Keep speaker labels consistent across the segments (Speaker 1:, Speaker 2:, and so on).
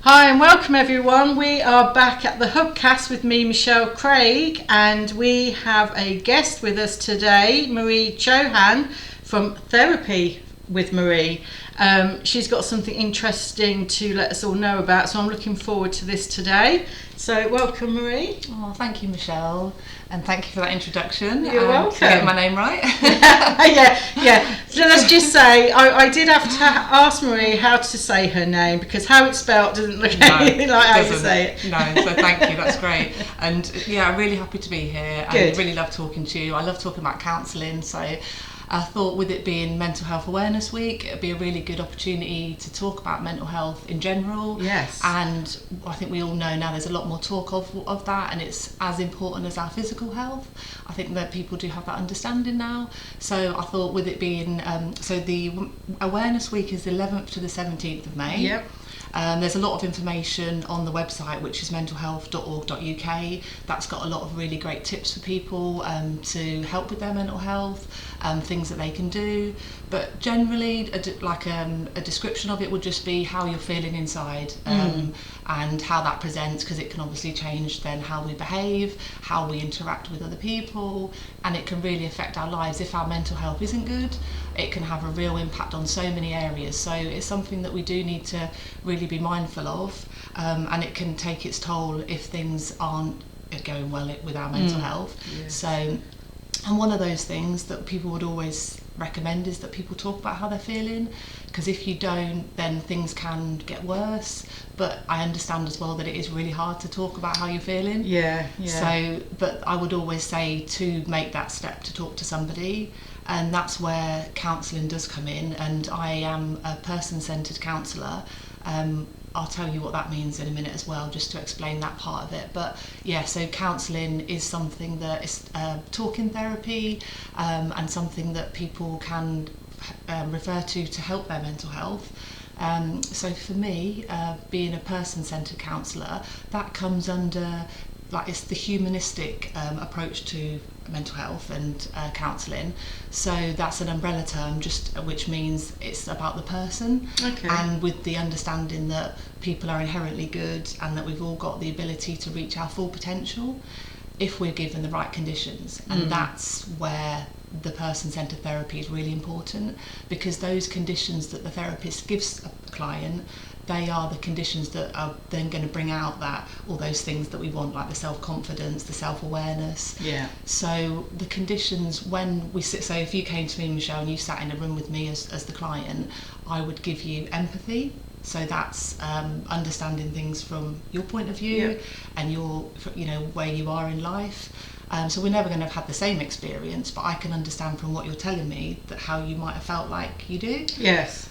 Speaker 1: Hi and welcome everyone. We are back at the Hubcast with me, Michelle Craig, and we have a guest with us today, Marie Chauhan from Therapy with Marie. She's got something interesting to let us all know about, so I'm looking forward to this today. So welcome, Marie.
Speaker 2: Oh, thank you, Michelle, and thank you for that introduction.
Speaker 1: You're welcome.
Speaker 2: To get my name right.
Speaker 1: yeah. So let's just say I did have to ask Marie how to say her name, because how it's spelled doesn't look anything like how you say it.
Speaker 2: No, so thank you, that's great. And yeah, I'm really happy to be here.
Speaker 1: Good.
Speaker 2: I really love talking to you. I love talking about counselling, so I thought with it being Mental Health Awareness Week, it'd be a really good opportunity to talk about mental health in general.
Speaker 1: Yes.
Speaker 2: And I think we all know now there's a lot more talk of that, and it's as important as our physical health. I think that people do have that understanding now. So I thought with it being, so the Awareness Week is the 11th to the 17th of May.
Speaker 1: Yep.
Speaker 2: There's a lot of information on the website, which is mentalhealth.org.uk. That's got a lot of really great tips for people to help with their mental health, things that they can do. But generally, a description of it would just be how you're feeling inside and how that presents, because it can obviously change then how we behave, how we interact with other people, and it can really affect our lives. If our mental health isn't good, it can have a real impact on so many areas. So it's something that we do need to really be mindful of, and it can take its toll if things aren't going well with our mental health.
Speaker 1: Yes.
Speaker 2: So, and one of those things that people would always recommend is that people talk about how they're feeling, because if you don't, then things can get worse. But I understand as well that it is really hard to talk about how you're feeling.
Speaker 1: Yeah.
Speaker 2: So, but I would always say to make that step to talk to somebody, and that's where counselling does come in. And I am a person-centred counsellor. I'll tell you what that means in a minute as well, just to explain that part of it. But yeah, so counselling is something that is talking therapy, and something that people can refer to help their mental health. So for me, being a person-centred counsellor, that comes under, it's the humanistic approach to mental health and counselling. So that's an umbrella term, which means it's about the person.
Speaker 1: Okay.
Speaker 2: And with the understanding that people are inherently good and that we've all got the ability to reach our full potential if we're given the right conditions. And that's where the person-centred therapy is really important, because those conditions that the therapist gives a client, they are the conditions that are then going to bring out all those things that we want, like the self-confidence, the self-awareness.
Speaker 1: Yeah.
Speaker 2: So the conditions, when we sit, so if you came to me, Michelle, and you sat in a room with me as the client, I would give you empathy. So that's understanding things from your point of view, and where you are in life. So we're never going to have had the same experience, but I can understand from what you're telling me that how you might have felt like you do.
Speaker 1: Yes.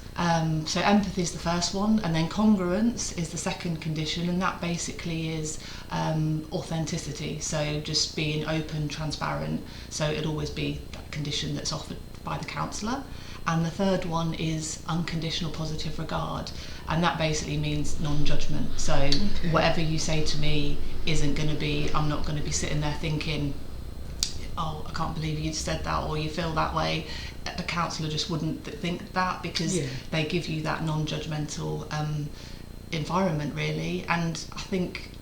Speaker 2: So empathy is the first one, and then congruence is the second condition, and that basically is authenticity. So just being open, transparent. So it'll always be that condition that's offered by the counsellor. And the third one is unconditional positive regard, and that basically means non-judgment. So whatever you say to me isn't going to be, I'm not going to be sitting there thinking, oh, I can't believe you said that, or you feel that way. A counsellor just wouldn't think that, because they give you that non-judgmental environment, really. And I think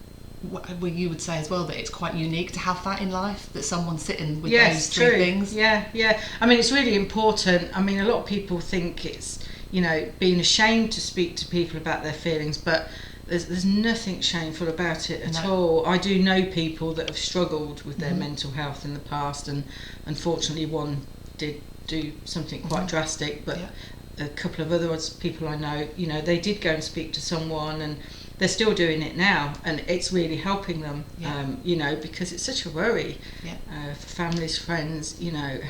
Speaker 2: what you would say as well, that it's quite unique to have that in life, that someone's sitting with those three things.
Speaker 1: Yeah. I mean, it's really important. I mean, a lot of people think it's, being ashamed to speak to people about their feelings, but there's nothing shameful about it at all. I do know people that have struggled with their mental health in the past, and unfortunately one did do something quite drastic, but a couple of other people I know, they did go and speak to someone, and they're still doing it now, and it's really helping them, because it's such a worry for families, friends,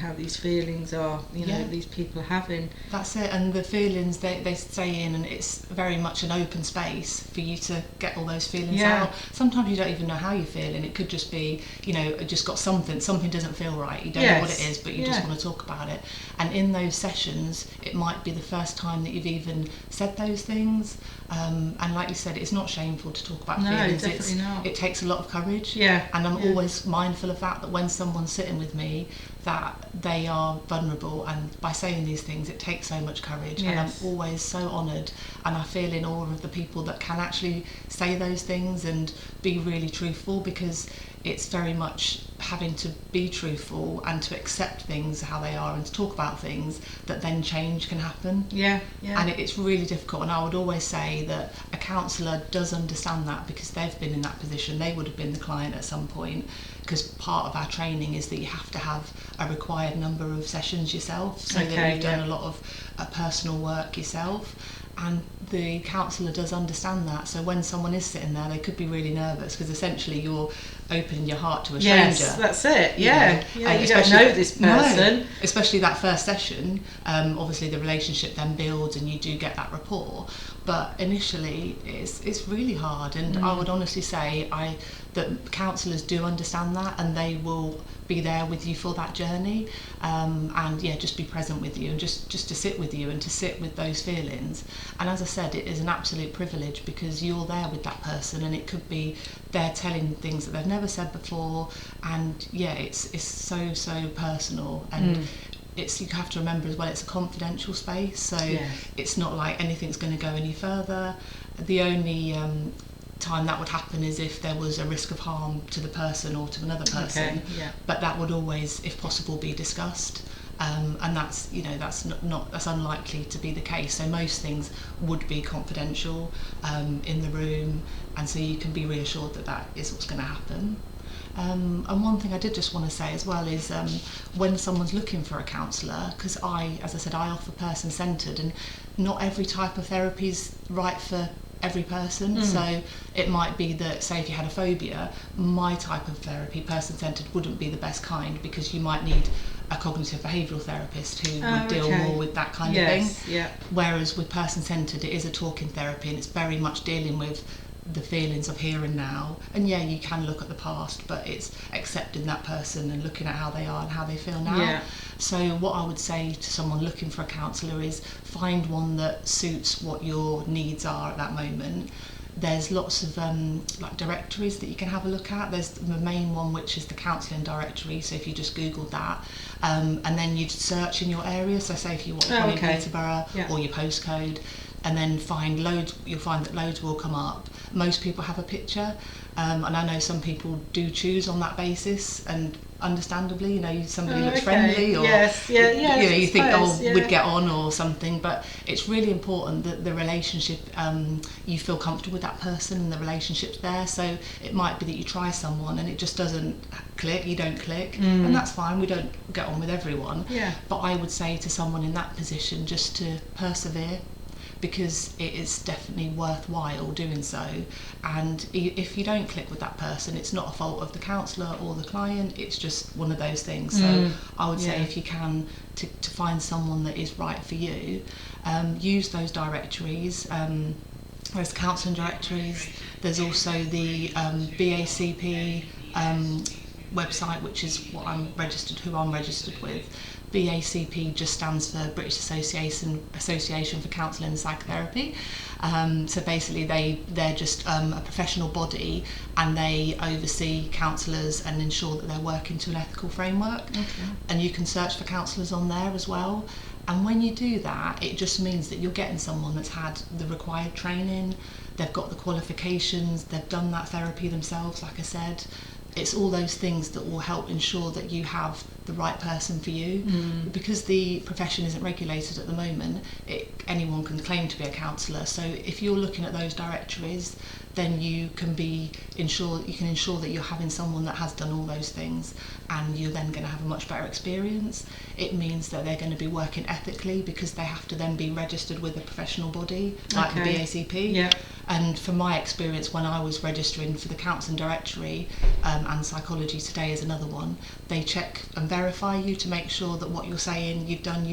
Speaker 1: how these feelings are, these people are having.
Speaker 2: That's it, and the feelings, they stay in, and it's very much an open space for you to get all those feelings out. Sometimes you don't even know how you're feeling. It could just be, just got something doesn't feel right. You don't know what it is, but you just want to talk about it. And in those sessions, it might be the first time that you've even said those things. And like you said, it's not shameful to talk about feelings.
Speaker 1: Definitely not.
Speaker 2: It takes a lot of courage.
Speaker 1: And
Speaker 2: I'm always mindful of that when someone's sitting with me, that they are vulnerable, and by saying these things it takes so much courage.
Speaker 1: Yes.
Speaker 2: And I'm always so honoured, and I feel in awe of the people that can actually say those things and be really truthful, because it's very much having to be truthful and to accept things how they are and to talk about things that then change can happen.
Speaker 1: Yeah.
Speaker 2: And it's really difficult, and I would always say that a counsellor does understand that, because they've been in that position. They would have been the client at some point, because part of our training is that you have to have a required number of sessions yourself, so that you've done a lot of personal work yourself. And the counsellor does understand that. So when someone is sitting there, they could be really nervous, because essentially you're opening your heart to a stranger.
Speaker 1: Yes, that's it. Yeah,
Speaker 2: you know,
Speaker 1: you don't know this person.
Speaker 2: No, especially that first session. Obviously the relationship then builds and you do get that rapport. But initially it's really hard, and I would honestly say that counsellors do understand that, and they will be there with you for that journey, and just be present with you, and just to sit with you and to sit with those feelings. And as I said, it is an absolute privilege, because you're there with that person, and it could be they're telling things that they've never said before, and it's so personal. And you have to remember as well, it's a confidential space, so it's not like anything's going to go any further. The only time that would happen is if there was a risk of harm to the person or to another person, but that would always, if possible, be discussed. And that's that's unlikely to be the case. So most things would be confidential in the room, and so you can be reassured that that is what's going to happen. And one thing I did just want to say as well is when someone's looking for a counsellor, because as I said, I offer person-centred, and not every type of therapy is right for every person. So it might be that, say, if you had a phobia, my type of therapy, person-centred, wouldn't be the best kind, because you might need a cognitive behavioural therapist who would deal more with that kind of thing. Whereas with person-centred, it is a talking therapy, and it's very much dealing with the feelings of here and now. And you can look at the past, but it's accepting that person and looking at how they are and how they feel now. So what I would say to someone looking for a counsellor is find one that suits what your needs are at that moment. There's lots of directories that you can have a look at. There's the main one, which is the counselling directory, so if you just Googled that, and then you'd search in your area, so say if you want one in Peterborough or your postcode, and then you'll find that loads will come up. Most people have a picture, and I know some people do choose on that basis, and understandably, somebody looks friendly, or you think we'd get on or something. But it's really important that the relationship, you feel comfortable with that person and the relationship's there. So it might be that you try someone and it just doesn't click, you don't click, and that's fine. We don't get on with everyone, but I would say to someone in that position just to persevere, because it is definitely worthwhile doing so. And if you don't click with that person, it's not a fault of the counsellor or the client, it's just one of those things. So I would say if you can, to find someone that is right for you, use those directories. There's counselling directories, there's also the BACP website, which is who I'm registered with. BACP just stands for British Association for Counselling and Psychotherapy. So basically they're just a professional body, and they oversee counsellors and ensure that they're working to an ethical framework. And you can search for counsellors on there as well. And when you do that, it just means that you're getting someone that's had the required training, they've got the qualifications, they've done that therapy themselves, like I said. It's all those things that will help ensure that you have the right person for you. Because the profession isn't regulated at the moment, anyone can claim to be a counsellor. So if you're looking at those directories, then you can ensure that you're having someone that has done all those things, and you're then going to have a much better experience. It means that they're going to be working ethically, because they have to then be registered with a professional body like the BACP. And from my experience, when I was registering for the counselling directory, and Psychology Today is another one, they check and verify you to make sure that what you're saying you've done,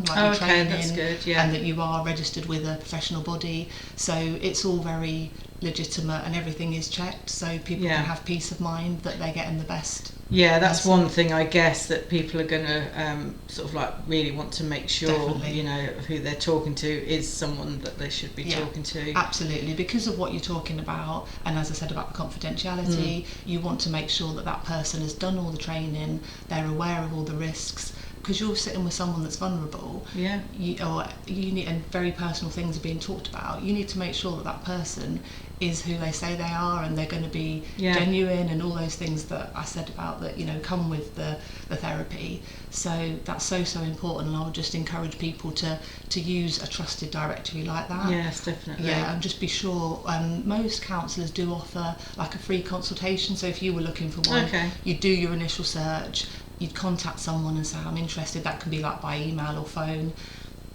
Speaker 2: like your training,
Speaker 1: that's good,
Speaker 2: and that you are registered with a professional body. So it's all very legitimate and everything is checked, so people can have peace of mind that they're getting the best.
Speaker 1: Yeah, that's one thing, I guess, that people are going to sort of like really want to make sure,
Speaker 2: Definitely.
Speaker 1: you know, who they're talking to is someone that they should be talking to.
Speaker 2: Absolutely, because of what you're talking about, and as I said about the confidentiality, you want to make sure that that person has done all the training, they're aware of all the risks, because you're sitting with someone that's vulnerable.
Speaker 1: Yeah.
Speaker 2: You need, and very personal things are being talked about. You need to make sure that that person is who they say they are, and they're going to be genuine, and all those things that I said about that, you know, come with the therapy. So that's so important, and I would just encourage people to use a trusted directory like that.
Speaker 1: Yes, definitely.
Speaker 2: Yeah, and just be sure. Most counsellors do offer like a free consultation. So if you were looking for one, you'd do your initial search, you'd contact someone and say, I'm interested. That can be like by email or phone,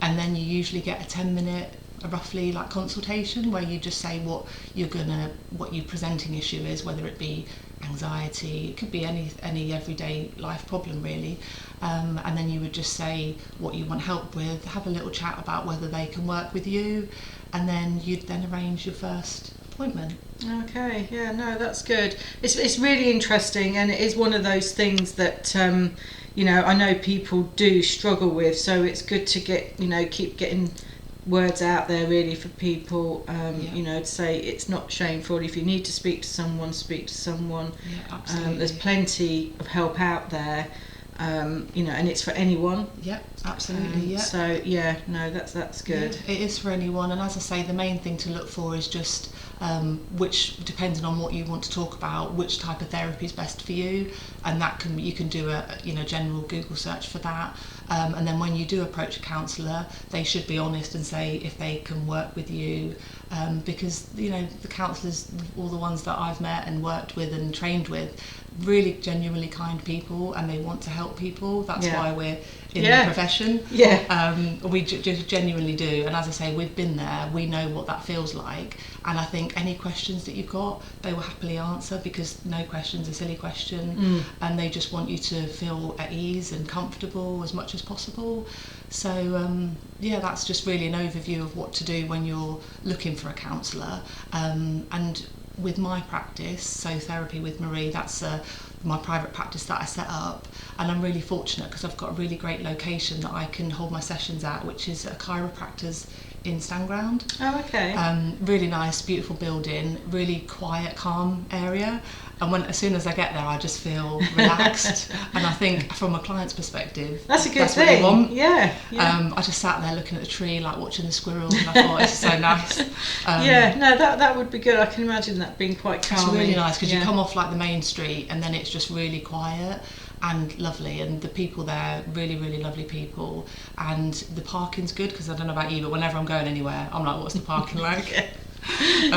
Speaker 2: and then you usually get a 10-minute roughly like consultation where you just say what your presenting issue is, whether it be anxiety, it could be any everyday life problem really, and then you would just say what you want help with, have a little chat about whether they can work with you, and then you'd then arrange your first appointment.
Speaker 1: Okay, yeah, no, that's good. It's really interesting, and it is one of those things that you know, I know people do struggle with, so it's good to get, you know, keep getting words out there really for people, you know, to say it's not shameful. If you need to speak to someone, speak to someone.
Speaker 2: Yeah, absolutely.
Speaker 1: There's plenty of help out there, you know, and it's for anyone.
Speaker 2: Yeah, absolutely.
Speaker 1: So yeah, no, that's good.
Speaker 2: Yeah, it is for anyone, and as I say, the main thing to look for is just which, depending on what you want to talk about, which type of therapy is best for you, and that you can do a general Google search for that, and then when you do approach a counsellor, they should be honest and say if they can work with you, because you know the counsellors, all the ones that I've met and worked with and trained with, really genuinely kind people, and they want to help people. That's why we're in the profession. We just genuinely do, and as I say, we've been there, we know what that feels like, and I think any questions that you've got, they will happily answer, because no question's a silly question, and they just want you to feel at ease and comfortable as much as possible. So that's just really an overview of what to do when you're looking for a counsellor. And with my practice, so Therapy with Marie, that's my private practice that I set up, and I'm really fortunate because I've got a really great location that I can hold my sessions at, which is a chiropractor's in Stanground.
Speaker 1: Oh, okay.
Speaker 2: Really nice, beautiful building, really quiet, calm area. And as soon as I get there, I just feel relaxed. And I think from a client's perspective,
Speaker 1: that's a good
Speaker 2: that's
Speaker 1: thing.
Speaker 2: What they want.
Speaker 1: Yeah.
Speaker 2: I just sat there looking at the tree, like watching the squirrels, and I thought it's so nice.
Speaker 1: That would be good. I can imagine that being quite calming.
Speaker 2: It's really nice because you come off like the main street, and then it's just really quiet and lovely, and the people there, really, really lovely people, and the parking's good, because I don't know about you, but whenever I'm going anywhere, I'm like, what's the parking like?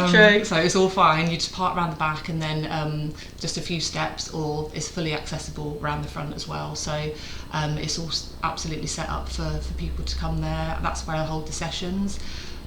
Speaker 1: True.
Speaker 2: So it's all fine, you just park around the back, and then just a few steps, or it's fully accessible around the front as well. So it's all absolutely set up for people to come there. That's where I hold the sessions.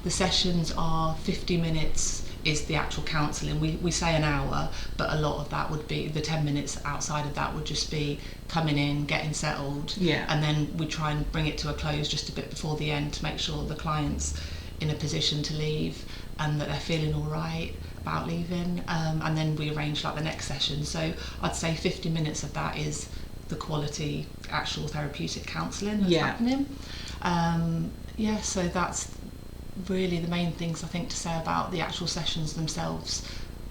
Speaker 2: The sessions are 50 minutes is the actual counselling. We say an hour, but a lot of that would be, the 10 minutes outside of that would just be coming in, getting settled, and then we try and bring it to a close just a bit before the end to make sure the client's in a position to leave and that they're feeling all right about leaving, and then we arrange like the next session. So I'd say 50 minutes of that is the quality actual therapeutic counselling that's happening. So that's really the main things I think to say about the actual sessions themselves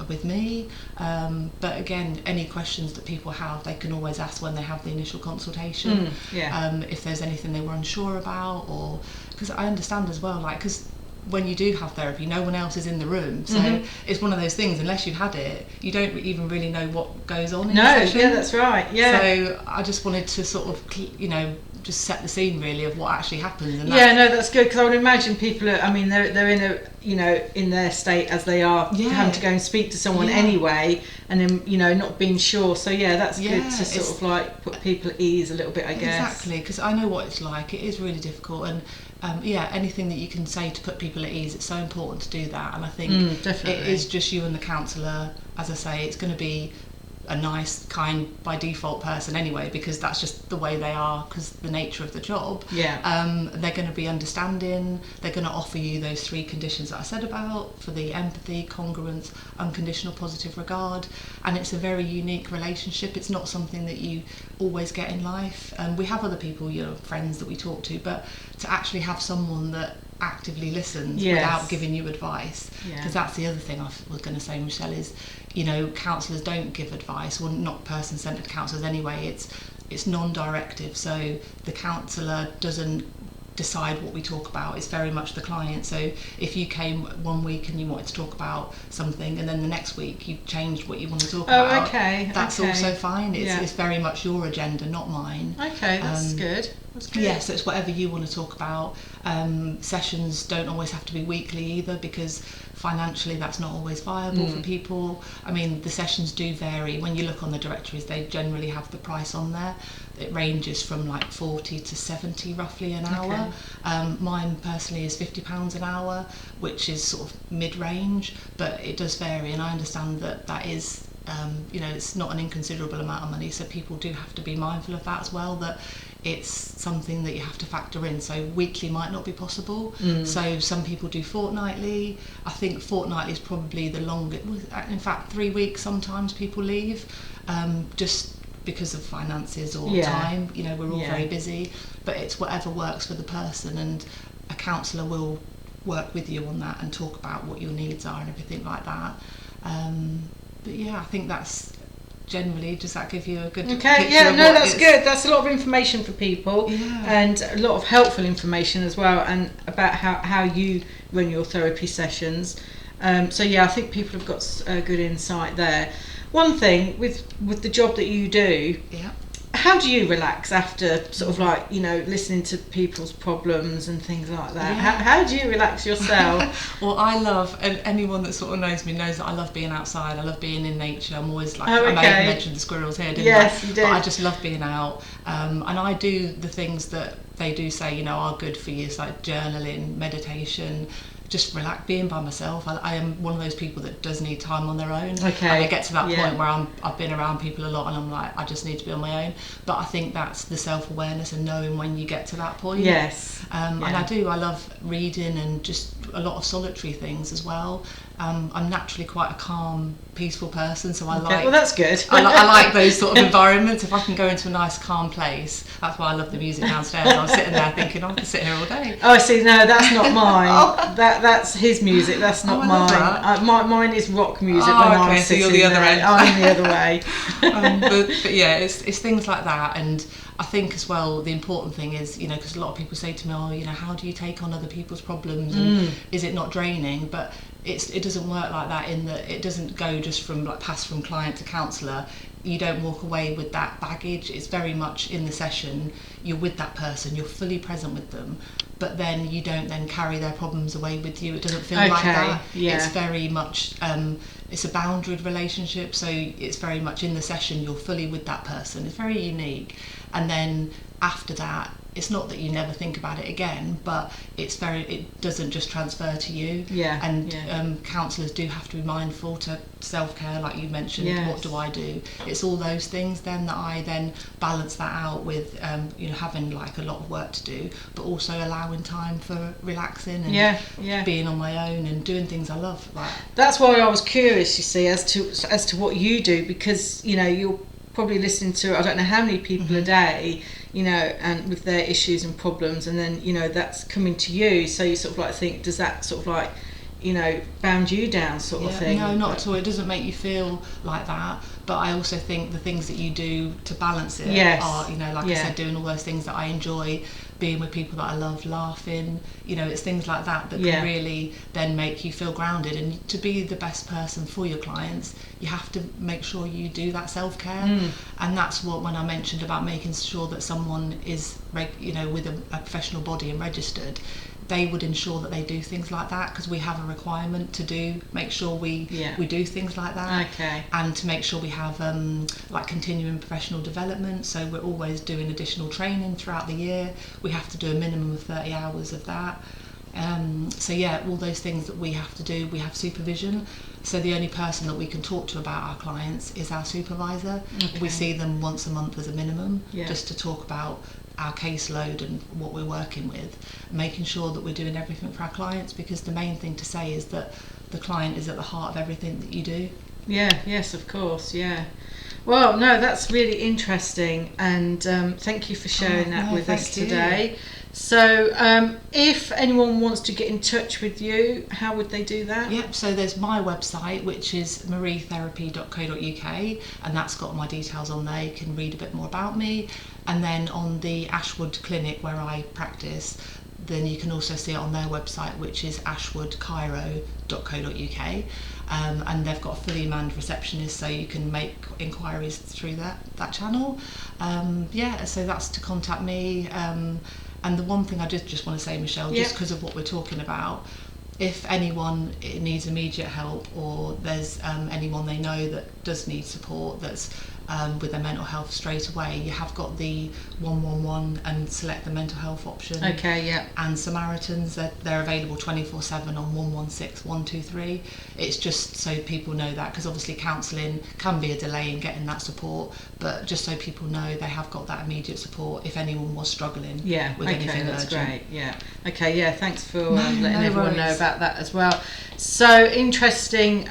Speaker 2: with me, but again, any questions that people have, they can always ask when they have the initial consultation. If there's anything they were unsure about, or because I understand as well, like, because when you do have therapy, no one else is in the room, so it's one of those things, unless you've had it, you don't even really know what goes on in the session.
Speaker 1: That's right.
Speaker 2: So I just wanted to sort of, just set the scene really of what actually happens. And
Speaker 1: that's good, because I would imagine people are, I mean, they're in a, in their state as they are, having to go and speak to someone anyway, and then not being sure. So that's good to sort of like put people at ease a little bit, I guess.
Speaker 2: Exactly, because I know what it's like. It is really difficult, and anything that you can say to put people at ease, it's so important to do that. And I think it is just you and the counsellor. As I say, it's going to be a nice, kind, by default person anyway, because that's just the way they are, because the nature of the job. They're going to be understanding. They're going to offer you those 3 conditions that I said about, for the empathy, congruence, unconditional positive regard. And it's a very unique relationship. It's not something that you always get in life. We have other people, friends that we talk to, but to actually have someone that actively listens without giving you advice, because that's the other thing I was going to say, Michelle, is counsellors don't give advice, or not person-centred counsellors anyway. It's non-directive, so the counsellor doesn't decide what we talk about. It's very much the client. So if you came one week and you wanted to talk about something, and then the next week you changed what you want to talk about, that's also fine. It's very much your agenda, not mine.
Speaker 1: That's good.
Speaker 2: Yeah, so it's whatever you want to talk about. Sessions don't always have to be weekly either, because financially that's not always viable for people. I mean, the sessions do vary. When you look on the directories, they generally have the price on there. It ranges from like 40 to 70 roughly an hour. Mine personally is £50 an hour, which is sort of mid-range, but it does vary, and I understand that is it's not an inconsiderable amount of money, so people do have to be mindful of that as well, that it's something that you have to factor in. So weekly might not be possible. So some people do fortnightly. I think fortnightly is probably the longest. In fact, 3 weeks sometimes people leave, just because of finances or time. We're all very busy, but it's whatever works for the person, and a counsellor will work with you on that and talk about what your needs are and everything like that. But I think that's generally, does that give you a good picture of
Speaker 1: that's good. That's a lot of information for people, and a lot of helpful information as well, and about how you run your therapy sessions. I think people have got good insight there. One thing with the job that you do, how do you relax after sort of like listening to people's problems and things like that? How do you relax yourself?
Speaker 2: Well, I love, and anyone that sort of knows me knows that I love being outside. I love being in nature. I'm always like, I may have mentioned the squirrels here, didn't I?
Speaker 1: Yes, you did.
Speaker 2: But I just love being out, and I do the things that they do say are good for you. It's like journaling, meditation, just relax, being by myself. I am one of those people that does need time on their own. And I get to that point where I've been around people a lot, and I'm like, I just need to be on my own. But I think that's the self-awareness and knowing when you get to that point. And I love reading and just a lot of solitary things as well. I'm naturally quite a calm, peaceful person, so I like.
Speaker 1: Well, that's good.
Speaker 2: I like those sort of environments. If I can go into a nice, calm place, that's why I love the music downstairs. I'm sitting there thinking, I can sit here all day.
Speaker 1: Oh, see, no, that's not mine. That's his music. That's not mine. Mine is rock music. I'm
Speaker 2: so you're the other end.
Speaker 1: I'm the other way.
Speaker 2: But it's things like that, and I think as well the important thing is, because a lot of people say to me, how do you take on other people's problems, and is it not draining? But it doesn't work like that, in that it doesn't go just from pass from client to counsellor. You don't walk away with that baggage. It's very much in the session, you're with that person, you're fully present with them, but then you don't then carry their problems away with you. It doesn't feel like that. It's very much it's a boundaried relationship, so it's very much in the session you're fully with that person. It's very unique, and then after that, it's not that you never think about it again, but it doesn't just transfer to you. Counsellors do have to be mindful to self-care, like you mentioned. What do I do? It's all those things then that I then balance that out with having like a lot of work to do, but also allowing time for relaxing and being on my own and doing things I love.
Speaker 1: That's why I was curious, you see, as to what you do, because you're probably listening to I don't know how many people a day, and with their issues and problems, and then that's coming to you, so you sort of like think, does that sort of like bound you down sort of thing?
Speaker 2: No, not at all. It doesn't make you feel like that, but I also think the things that you do to balance it are, I said, doing all those things that I enjoy, being with people that I love, laughing, it's things like that can really then make you feel grounded. And to be the best person for your clients, you have to make sure you do that self-care. And that's what, when I mentioned about making sure that someone is with a professional body and registered, they would ensure that they do things like that, because we have a requirement to make sure we do things like that. And to make sure we have continuing professional development, so we're always doing additional training throughout the year. We have to do a minimum of 30 hours of that. So yeah, all those things that we have to do, we have supervision. So the only person that we can talk to about our clients is our supervisor.
Speaker 1: Okay.
Speaker 2: We see them once a month as a minimum,
Speaker 1: Yeah.
Speaker 2: just to talk about our caseload and what we're working with, making sure that we're doing everything for our clients, because the main thing to say is that the client is at the heart of everything that you do.
Speaker 1: Yeah, yes, of course, yeah. Well, no, that's really interesting, and thank you for sharing that with us today. So, if anyone wants to get in touch with you, how would they do that?
Speaker 2: Yep, so there's my website, which is marietherapy.co.uk, and that's got my details on there. You can read a bit more about me. And then on the Ashwood Clinic where I practice, then you can also see it on their website, which is ashwoodcairo.co.uk. And they've got a fully manned receptionist, so you can make inquiries through that channel. So that's to contact me. And the one thing I just want to say, Michelle, just because of what we're talking about, if anyone needs immediate help, or there's anyone they know that does need support that's with their mental health straight away, you have got the 111 and select the mental health option.
Speaker 1: Okay, yeah.
Speaker 2: And Samaritans, they're available 24/7 on 116 123. It's just so people know that, because obviously counselling can be a delay in getting that support, but just so people know they have got that immediate support if anyone was struggling with anything
Speaker 1: that's
Speaker 2: urgent.
Speaker 1: great. Yeah. Okay, yeah, thanks for letting everyone know
Speaker 2: worries.
Speaker 1: about that as well. So interesting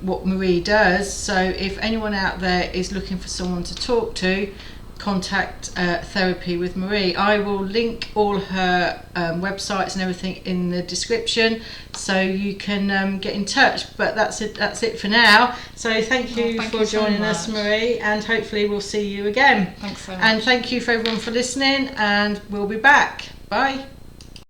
Speaker 1: what Marie does. So if anyone out there is looking for someone to talk to, contact Therapy with Marie. I will link all her websites and everything in the description, so you can get in touch. But that's it for now. So thank you for joining us, Marie, and hopefully we'll see you again.
Speaker 2: Thanks so much.
Speaker 1: And thank you for everyone for listening, and we'll be back. Bye.